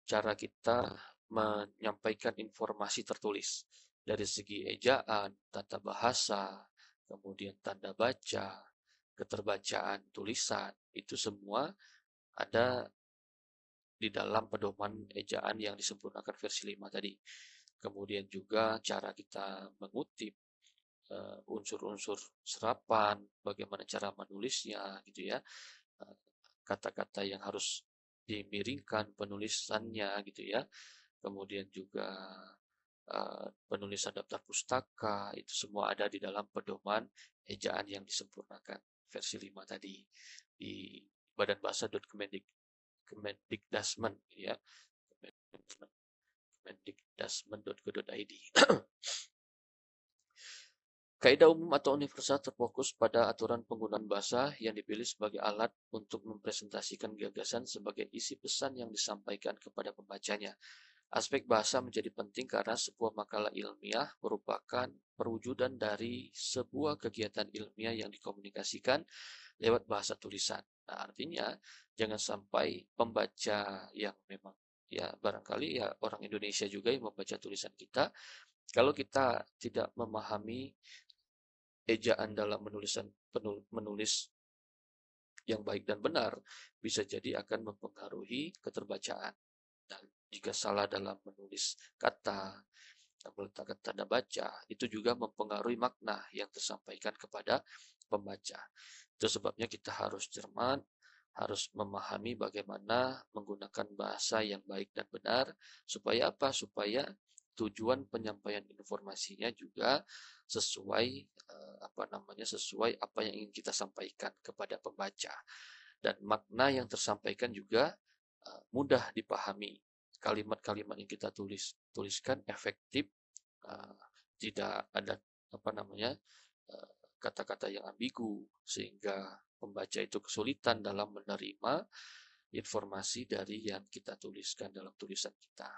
cara kita menyampaikan informasi tertulis. Dari segi ejaan, tata bahasa, kemudian tanda baca, keterbacaan tulisan, itu semua ada di dalam pedoman ejaan yang disempurnakan versi 5 tadi. Kemudian juga cara kita mengutip unsur-unsur serapan, bagaimana cara menulisnya, gitu ya. Kata-kata yang harus dimiringkan penulisannya, gitu ya. Kemudian juga penulisan daftar pustaka, itu semua ada di dalam pedoman ejaan yang disempurnakan versi 5 tadi di badanbahasa.kemendikdasmen, ya. Kemendikdasmen.go.id. Kaidah umum atau universal terfokus pada aturan penggunaan bahasa yang dipilih sebagai alat untuk mempresentasikan gagasan sebagai isi pesan yang disampaikan kepada pembacanya. Aspek bahasa menjadi penting karena sebuah makalah ilmiah merupakan perwujudan dari sebuah kegiatan ilmiah yang dikomunikasikan lewat bahasa tulisan. Nah, artinya jangan sampai pembaca yang memang ya barangkali ya orang Indonesia juga yang membaca tulisan kita, kalau kita tidak memahami ejaan dalam menulis yang baik dan benar, bisa jadi akan mempengaruhi keterbacaan. Dan jika salah dalam menulis kata, meletakkan tanda baca, itu juga mempengaruhi makna yang tersampaikan kepada pembaca. Itu sebabnya kita harus cermat, harus memahami bagaimana menggunakan bahasa yang baik dan benar, supaya apa? Supaya tujuan penyampaian informasinya juga sesuai sesuai apa yang ingin kita sampaikan kepada pembaca. Dan makna yang tersampaikan juga mudah dipahami. Kalimat-kalimat yang kita tuliskan efektif, uh, tidak ada apa namanya uh, kata-kata yang ambigu sehingga pembaca itu kesulitan dalam menerima informasi dari yang kita tuliskan dalam tulisan kita.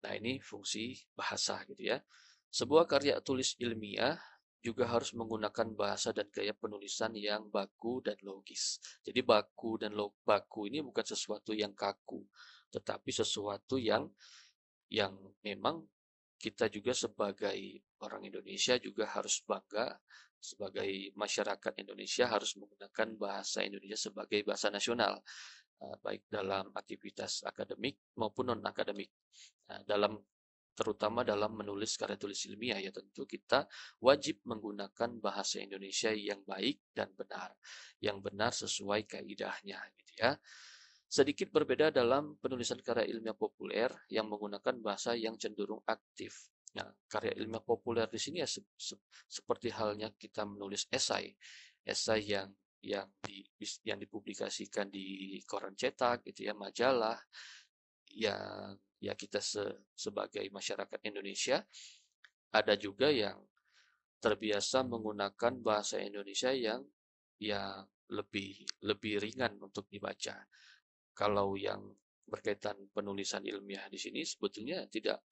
Nah, ini fungsi bahasa gitu ya. Sebuah karya tulis ilmiah juga harus menggunakan bahasa dan gaya penulisan yang baku dan logis. Jadi baku ini bukan sesuatu yang kaku, tetapi sesuatu yang memang kita juga sebagai orang Indonesia juga harus bangga, sebagai masyarakat Indonesia harus menggunakan bahasa Indonesia sebagai bahasa nasional, baik dalam aktivitas akademik maupun non-akademik. Terutama dalam menulis karya tulis ilmiah ya tentu kita wajib menggunakan bahasa Indonesia yang baik dan benar, yang benar sesuai kaidahnya gitu ya. Sedikit berbeda dalam penulisan karya ilmiah populer yang menggunakan bahasa yang cenderung aktif. Nah, karya ilmiah populer di sini ya seperti halnya kita menulis esai yang dipublikasikan di koran cetak gitu ya, majalah yang ya kita sebagai masyarakat Indonesia ada juga yang terbiasa menggunakan bahasa Indonesia yang lebih lebih ringan untuk dibaca. Kalau yang berkaitan penulisan ilmiah di sini sebetulnya tidak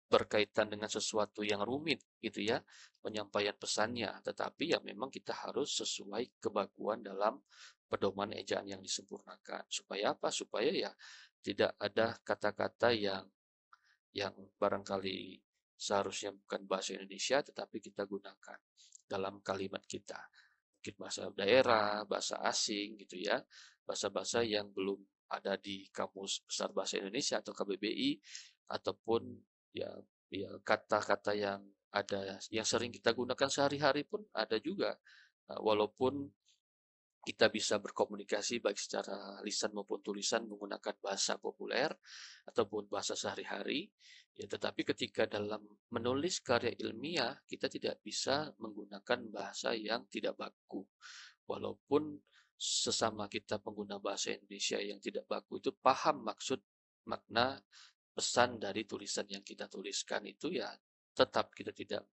berkaitan dengan sesuatu yang rumit gitu ya penyampaian pesannya, tetapi ya memang kita harus sesuai kebakuan dalam pedoman ejaan yang disempurnakan. Supaya apa? Supaya ya tidak ada kata-kata yang barangkali seharusnya bukan bahasa Indonesia tetapi kita gunakan dalam kalimat kita. Mungkin bahasa daerah, bahasa asing gitu ya. Bahasa-bahasa yang belum ada di Kamus Besar Bahasa Indonesia atau KBBI, ataupun ya kata-kata yang ada yang sering kita gunakan sehari-hari pun ada juga. Walaupun kita bisa berkomunikasi baik secara lisan maupun tulisan menggunakan bahasa populer ataupun bahasa sehari-hari, ya tetapi ketika dalam menulis karya ilmiah kita tidak bisa menggunakan bahasa yang tidak baku. Walaupun sesama kita pengguna bahasa Indonesia yang tidak baku itu paham maksud makna pesan dari tulisan yang kita tuliskan itu ya tetap kita tidak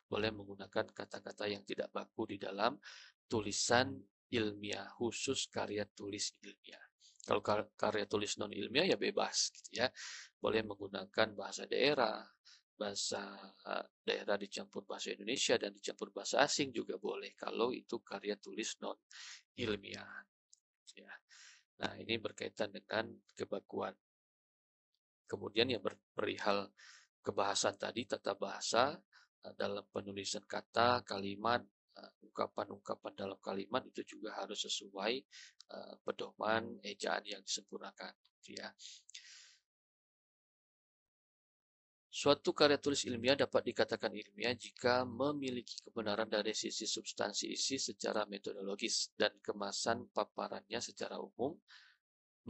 boleh menggunakan kata-kata yang tidak baku di dalam tulisan ilmiah, khusus karya tulis ilmiah. Kalau karya tulis non ilmiah ya bebas gitu ya. Boleh menggunakan bahasa daerah, bahasa daerah dicampur bahasa Indonesia dan dicampur bahasa asing juga boleh kalau itu karya tulis non ilmiah ya. Nah, ini berkaitan dengan kebakuan. Kemudian yang perihal kebahasan tadi, tata bahasa dalam penulisan kata, kalimat, ungkapan-ungkapan dalam kalimat itu juga harus sesuai pedoman ejaan yang disempurnakan. Ya. Suatu karya tulis ilmiah dapat dikatakan ilmiah jika memiliki kebenaran dari sisi substansi isi secara metodologis dan kemasan paparannya secara umum,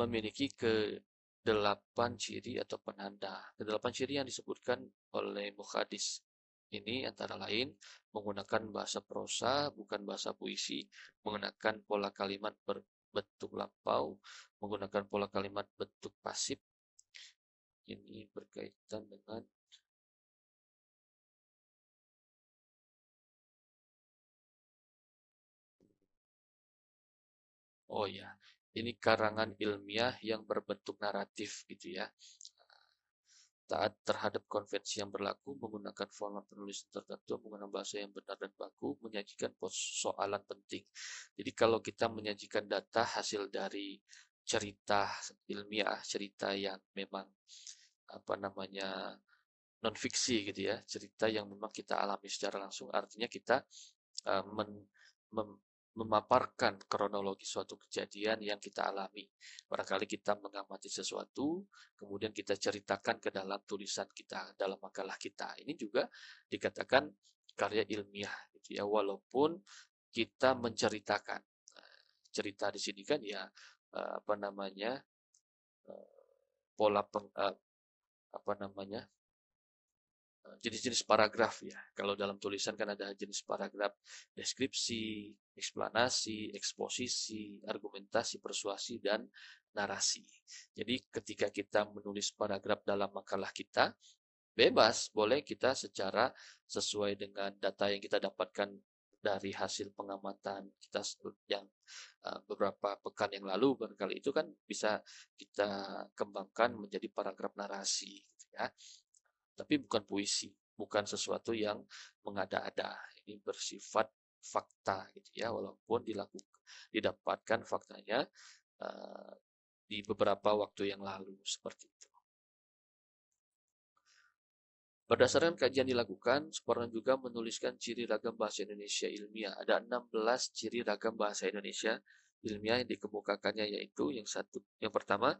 memiliki kedelapan ciri atau penanda. Kedelapan ciri yang disebutkan oleh Mukhadis ini antara lain menggunakan bahasa prosa bukan bahasa puisi, menggunakan pola kalimat berbentuk lampau, menggunakan pola kalimat bentuk pasif. Ini berkaitan dengan oh ya, ini karangan ilmiah yang berbentuk naratif gitu ya. taat terhadap konvensi yang berlaku, menggunakan format penulisan tertentu, menggunakan bahasa yang benar dan baku, menyajikan persoalan penting. Jadi kalau kita menyajikan data hasil dari cerita ilmiah, cerita yang memang non fiksi gitu ya, cerita yang memang kita alami secara langsung, artinya kita uh, men- mem- memaparkan kronologi suatu kejadian yang kita alami. Barangkali kita mengamati sesuatu, kemudian kita ceritakan ke dalam tulisan kita, dalam makalah kita. Ini juga dikatakan karya ilmiah, gitu ya. Walaupun kita menceritakan, cerita di sini kan ya uh, apa namanya uh, pola apa namanya jenis-jenis paragraf ya. Kalau dalam tulisan kan ada jenis paragraf deskripsi, eksplanasi, eksposisi, argumentasi, persuasi, dan narasi. Jadi ketika kita menulis paragraf dalam makalah kita, bebas, boleh kita secara sesuai dengan data yang kita dapatkan dari hasil pengamatan kita yang beberapa pekan yang lalu barangkali itu kan bisa kita kembangkan menjadi paragraf narasi gitu ya. Tapi bukan puisi, bukan sesuatu yang mengada-ada. Ini bersifat fakta gitu ya, walaupun didapatkan faktanya uh, di beberapa waktu yang lalu seperti itu. Berdasarkan kajian dilakukan, Suparno juga menuliskan ciri ragam bahasa Indonesia ilmiah. Ada 16 ciri ragam bahasa Indonesia ilmiah yang dikemukakannya, yaitu yang pertama,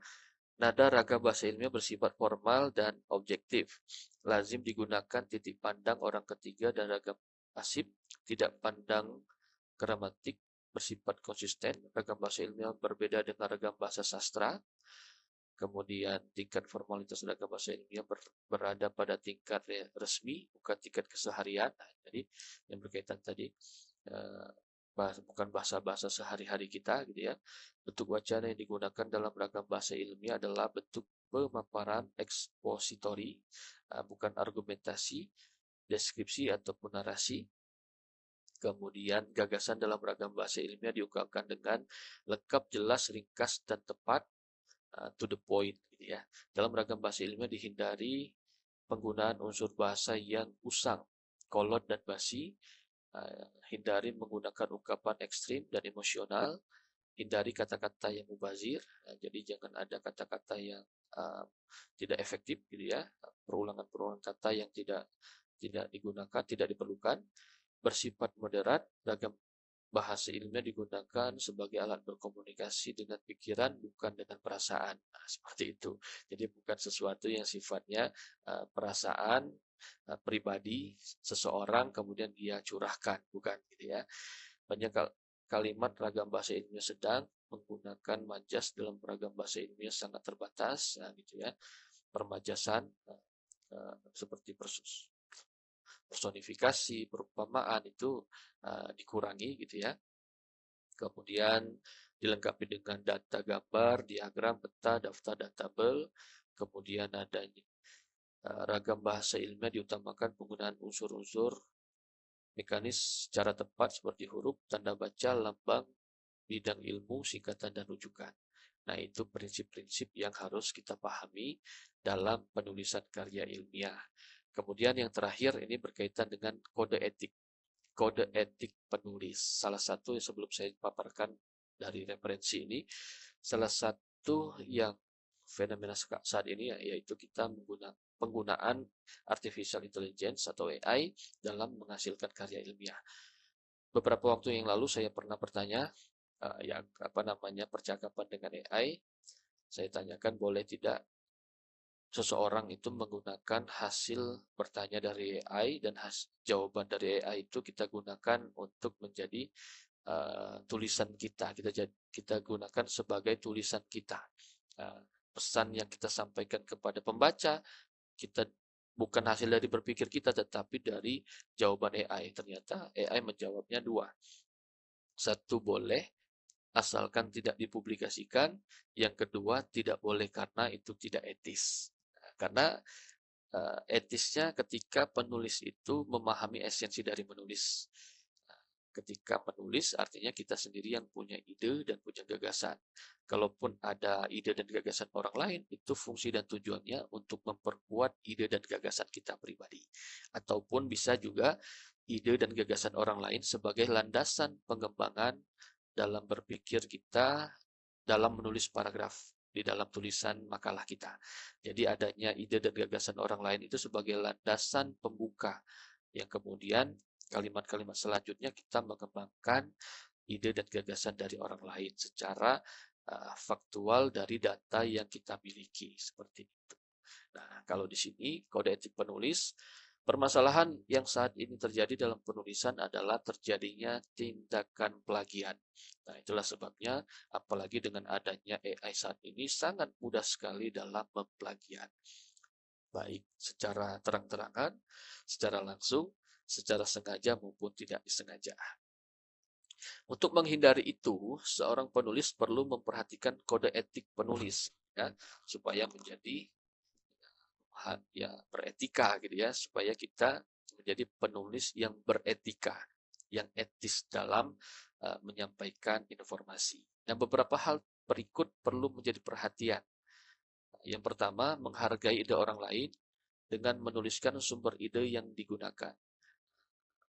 nada ragam bahasa ilmiah bersifat formal dan objektif. Lazim digunakan titik pandang orang ketiga dan ragam pasif, tidak pandang gramatik, bersifat konsisten. Ragam bahasa ilmiah berbeda dengan ragam bahasa sastra. Kemudian tingkat formalitas ragam bahasa ilmiah berada pada tingkat resmi, bukan tingkat keseharian. Nah, jadi yang berkaitan tadi eh, bukan bahasa-bahasa sehari-hari kita gitu ya. Bentuk wacana yang digunakan dalam ragam bahasa ilmiah adalah bentuk pemaparan ekspositori, bukan argumentasi, deskripsi ataupun narasi. Kemudian gagasan dalam ragam bahasa ilmiah diungkapkan dengan lengkap, jelas, ringkas, dan tepat, to the point gitu ya. Dalam ragam bahasa ilmiah dihindari penggunaan unsur bahasa yang usang, kolot, dan basi. Hindari menggunakan ungkapan ekstrim dan emosional. Hindari kata-kata yang mubazir. Jadi jangan ada kata-kata yang uh, tidak efektif gitu ya. Perulangan-perulangan kata yang tidak digunakan, tidak diperlukan. Bersifat moderat, ragam bahasa ilmiah digunakan sebagai alat berkomunikasi dengan pikiran, bukan dengan perasaan. Nah, seperti itu. Jadi bukan sesuatu yang sifatnya perasaan pribadi seseorang kemudian dia curahkan, bukan gitu ya. Banyak kalimat ragam bahasa ilmiah sedang menggunakan majas dalam ragam bahasa ilmiah sangat terbatas, nah, gitu ya. Permajasan seperti personifikasi, perumpamaan itu dikurangi gitu ya. Kemudian dilengkapi dengan data gambar, diagram, peta, daftar, dan tabel. Kemudian ada ragam bahasa ilmiah diutamakan penggunaan unsur-unsur mekanis secara tepat seperti huruf, tanda baca, lambang, bidang ilmu, singkatan, dan rujukan. Nah, itu prinsip-prinsip yang harus kita pahami dalam penulisan karya ilmiah. Kemudian yang terakhir ini berkaitan dengan kode etik. Kode etik penulis. Salah satu yang sebelum saya paparkan dari referensi ini, salah satu yang fenomena saat ini yaitu kita menggunakan penggunaan artificial intelligence atau AI dalam menghasilkan karya ilmiah. Beberapa waktu yang lalu saya pernah bertanya yang percakapan dengan AI. Saya tanyakan boleh tidak seseorang itu menggunakan hasil bertanya dari AI dan jawaban dari AI itu kita gunakan untuk menjadi tulisan kita. Kita gunakan sebagai tulisan kita. Pesan yang kita sampaikan kepada pembaca kita bukan hasil dari berpikir kita, tetapi dari jawaban AI. Ternyata AI menjawabnya dua. Satu, boleh, asalkan tidak dipublikasikan. Yang kedua, tidak boleh karena itu tidak etis. Karena etisnya ketika penulis itu memahami esensi dari menulis. Ketika menulis artinya kita sendiri yang punya ide dan punya gagasan. Kalaupun ada ide dan gagasan orang lain, itu fungsi dan tujuannya untuk memperkuat ide dan gagasan kita pribadi. Ataupun bisa juga ide dan gagasan orang lain sebagai landasan pengembangan dalam berpikir kita dalam menulis paragraf di dalam tulisan makalah kita. Jadi adanya ide dan gagasan orang lain itu sebagai landasan pembuka yang kemudian kalimat-kalimat selanjutnya kita mengembangkan ide dan gagasan dari orang lain secara faktual dari data yang kita miliki seperti itu. Nah, kalau di sini kode etik penulis, permasalahan yang saat ini terjadi dalam penulisan adalah terjadinya tindakan plagiat. Nah, itulah sebabnya apalagi dengan adanya AI saat ini sangat mudah sekali dalam memplagiat. Baik secara terang-terangan, secara langsung, secara sengaja maupun tidak disengaja. Untuk menghindari itu, seorang penulis perlu memperhatikan kode etik penulis ya, supaya menjadi ya beretika gitu ya, supaya kita menjadi penulis yang beretika, yang etis dalam menyampaikan informasi. Dan beberapa hal berikut perlu menjadi perhatian. Yang pertama, menghargai ide orang lain dengan menuliskan sumber ide yang digunakan.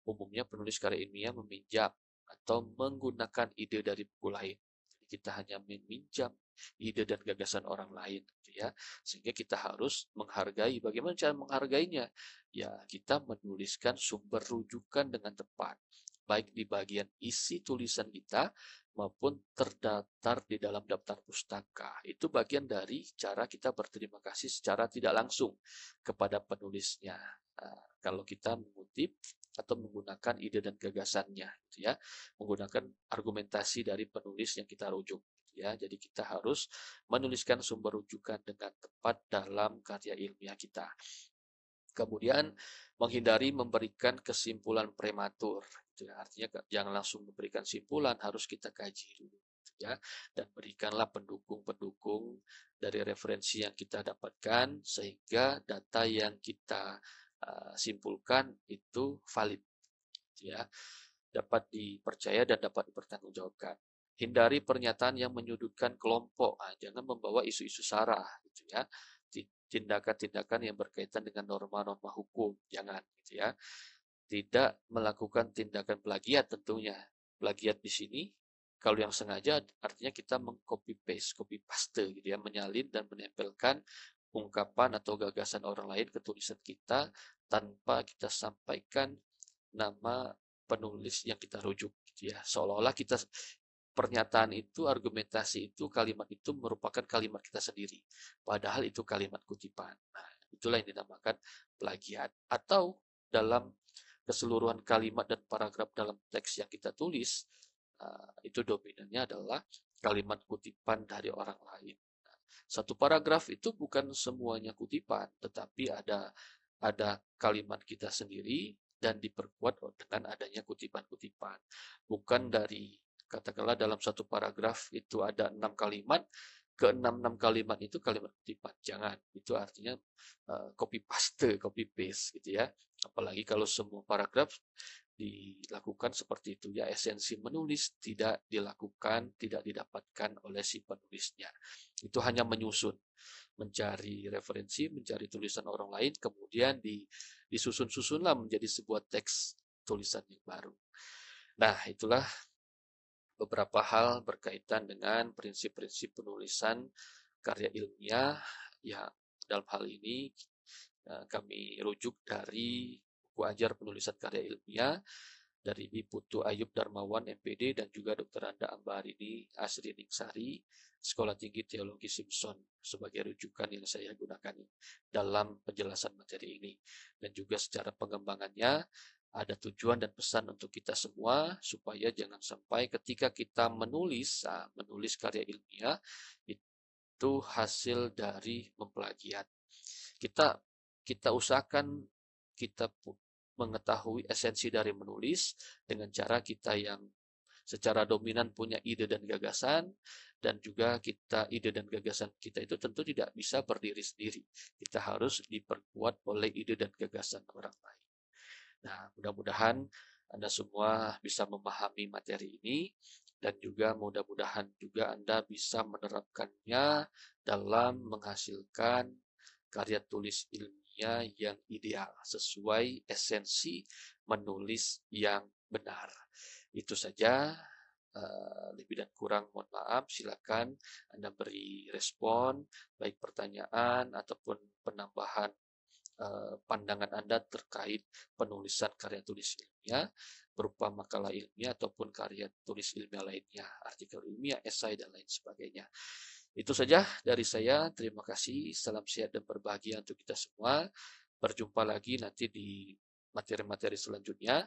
Umumnya penulis karya ilmiah meminjam atau menggunakan ide dari buku lain. Jadi kita hanya meminjam ide dan gagasan orang lain, gitu ya. Sehingga kita harus menghargai. Bagaimana cara menghargainya? Ya, kita menuliskan sumber rujukan dengan tepat, baik di bagian isi tulisan kita maupun terdaftar di dalam daftar pustaka. Itu bagian dari cara kita berterima kasih secara tidak langsung kepada penulisnya. Nah, kalau kita mengutip atau menggunakan ide dan gagasannya, gitu ya, menggunakan argumentasi dari penulis yang kita rujuk, gitu ya. Jadi kita harus menuliskan sumber rujukan dengan tepat dalam karya ilmiah kita. Kemudian menghindari memberikan kesimpulan prematur, gitu ya. Artinya jangan langsung memberikan simpulan, harus kita kaji dulu, gitu ya. Dan berikanlah pendukung-pendukung dari referensi yang kita dapatkan sehingga data yang kita simpulkan itu valid, gitu ya, dapat dipercaya dan dapat dipertanggungjawabkan. Hindari pernyataan yang menyudutkan kelompok. Jangan membawa isu-isu sara, gitu ya. Tindakan-tindakan yang berkaitan dengan norma-norma hukum, jangan, gitu ya. Tidak melakukan tindakan plagiat tentunya. Plagiat di sini kalau yang sengaja artinya kita mengcopy paste, copy paste gitu ya, menyalin dan menempelkan ungkapan atau gagasan orang lain ke tulisan kita tanpa kita sampaikan nama penulis yang kita rujuk gitu ya. Seolah-olah kita pernyataan itu, argumentasi itu, kalimat itu merupakan kalimat kita sendiri. Padahal itu kalimat kutipan. Nah, itulah yang dinamakan plagiat. Atau dalam keseluruhan kalimat dan paragraf dalam teks yang kita tulis, itu dominannya adalah kalimat kutipan dari orang lain. Satu paragraf itu bukan semuanya kutipan, tetapi ada kalimat kita sendiri dan diperkuat dengan adanya kutipan-kutipan. Bukan dari, katakanlah dalam satu paragraf itu ada 6 kalimat, ke-6 kalimat itu kalimat kutipan. Jangan, itu artinya copy paste gitu ya. Apalagi kalau semua paragraf dilakukan seperti itu, ya esensi menulis tidak dilakukan, tidak didapatkan oleh si penulisnya. Itu hanya menyusun, mencari referensi, mencari tulisan orang lain, kemudian disusun-susunlah menjadi sebuah teks tulisan yang baru. Nah, itulah beberapa hal berkaitan dengan prinsip-prinsip penulisan karya ilmiah. Ya, dalam hal ini kami rujuk dari buku ajar penulisan karya ilmiah dari Putu Ayub Darmawan MPD dan juga Dr. Anda Ambarini Asri Ningsari Sekolah Tinggi Teologi Simpson sebagai rujukan yang saya gunakan dalam penjelasan materi ini. Dan juga secara pengembangannya ada tujuan dan pesan untuk kita semua supaya jangan sampai ketika kita menulis karya ilmiah itu hasil dari memplagiat. Kita usahakan kita mengetahui esensi dari menulis dengan cara kita yang secara dominan punya ide dan gagasan, dan juga ide dan gagasan kita itu tentu tidak bisa berdiri sendiri. Kita harus diperkuat oleh ide dan gagasan orang lain. Nah, mudah-mudahan Anda semua bisa memahami materi ini dan juga mudah-mudahan juga Anda bisa menerapkannya dalam menghasilkan karya tulis ilmiah yang ideal sesuai esensi menulis yang benar. Itu saja. Lebih dan kurang mohon maaf. Silakan Anda beri respon, baik pertanyaan ataupun penambahan pandangan Anda terkait penulisan karya tulis ilmiah berupa makalah ilmiah ataupun karya tulis ilmiah lainnya, artikel ilmiah, esai, dan lain sebagainya. Itu saja dari saya. Terima kasih. Salam sehat dan berbahagia untuk kita semua. Berjumpa lagi nanti di materi-materi selanjutnya.